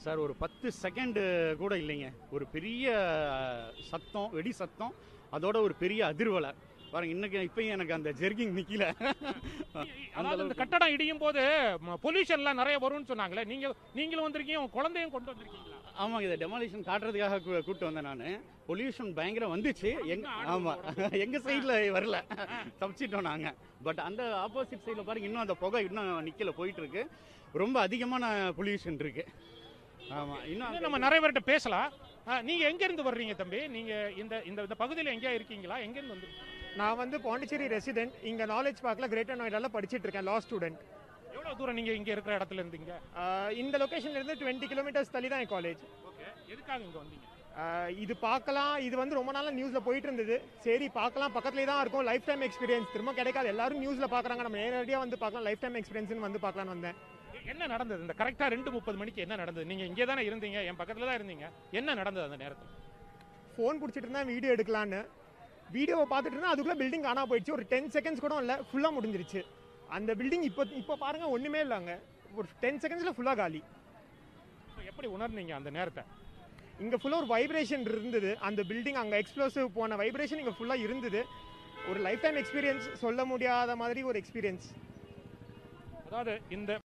Sir ஒரு 10 second கூட இல்லைங்க. ஒரு பெரிய சத்தம், வெடி சத்தம், அதோட ஒரு பெரிய அதிர்வலை பாருங்க. இன்னைக்கு இப்பயும் எனக்கு அந்த ஜெர்கிங் நிக்கல. அதாவது இந்த கட்டடம் இடியும் போது பொல்யூஷன்லாம் நிறைய வரும்னு சொன்னாங்களே, நீங்களும் வந்திருக்கீங்க, உங்க குழந்தையும் கொண்டு வந்திருக்கீங்களா? ஆமாங்க, இதை டெமாலிஷன் காட்டுறதுக்காக கூப்பிட்டு வந்தேன் நான். பொல்யூஷன் பயங்கரம் வந்துச்சு. ஆமா, எங்க சைட்ல வரல, தப்பிச்சிட்டோம் நாங்க. பட் அந்த ஆப்போசிட் சைட்ல பாருங்க, இன்னும் அந்த புகை இன்னும் நிக்கல, போயிட்டு இருக்கு. ரொம்ப அதிகமான பொல்யூஷன் இருக்கு. ஆமா, இன்னும் நம்ம நிறைய பேர்கிட்ட பேசலாம். நீங்க எங்க இருந்து வர்றீங்க தம்பி? நீங்க இந்த இந்த பகுதியில் எங்கேயா இருக்கீங்களா? எங்க இருந்து வந்து? நான் வந்து பாண்டிச்சேரி ரெசிடென்ட். இங்க நாலேஜ் பார்க்ல கிரேட்டர் நோய்டால படிச்சிட்டு இருக்கேன், லா ஸ்டூடெண்ட். எவ்வளவு தூரம் நீங்க இங்க இருக்கிற இடத்துல இருந்தீங்க? இந்த லொகேஷன்ல இருந்து 20 கிலோமீட்டர்ஸ் தள்ளி தான் என் காலேஜ். ஓகே, எதுக்காக இங்க வந்தீங்க? இது பார்க்கலாம், இது வந்து ரொம்ப நாளா நியூஸ்ல போயிட்டு இருந்தது. சரி பார்க்கலாம், பக்கத்துலேயே தான் இருக்கும், லைஃப் டைம் எக்ஸ்பீரியன்ஸ் திரும்ப கிடைக்காது. எல்லாரும் நியூஸ்ல பாக்குறாங்க, நம்ம நேரடியாக வந்து பார்க்கலாம், லைஃப் டைம் எக்ஸ்பீரியன்ஸ் வந்து பார்க்கலான்னு வந்தேன். என்ன நடந்தது இந்த கரெக்டா 2:30 மணிக்கு? என்ன நடந்தது? நீங்க இங்கே தானே இருந்தீங்க, என் பக்கத்துல தான் இருந்தீங்க. என்ன நடந்தது அந்த நேரத்தில்? ஃபோன் பிடிச்சிட்டு இருந்தா வீடியோ எடுக்கலான்னு வீடியோவை பார்த்துட்டு இருந்தா அதுக்குள்ள பில்டிங் காணா போயிடுச்சு. ஒரு 10 செகண்ட்ஸ் கூட இல்லை, ஃபுல்லா முடிஞ்சிருச்சு. அந்த பில்டிங் இப்போ பாருங்க ஒண்ணுமே இல்லைங்க. ஒரு 10 செகண்ட்ஸ்ல ஃபுல்லா காலி. எப்படி உணர்ந்தீங்க அந்த நேரத்தை? இங்க ஃபுல்லா ஒரு வைப்ரேஷன் இருந்தது. அந்த பில்டிங் அங்க எக்ஸ்ப்ளோசிவ் போன வைப்ரேஷன் இங்க ஃபுல்லா இருந்தது. ஒரு லைஃப் டைம் எக்ஸ்பீரியன்ஸ், சொல்ல முடியாத மாதிரி ஒரு எக்ஸ்பீரியன்ஸ். அதாவது இந்த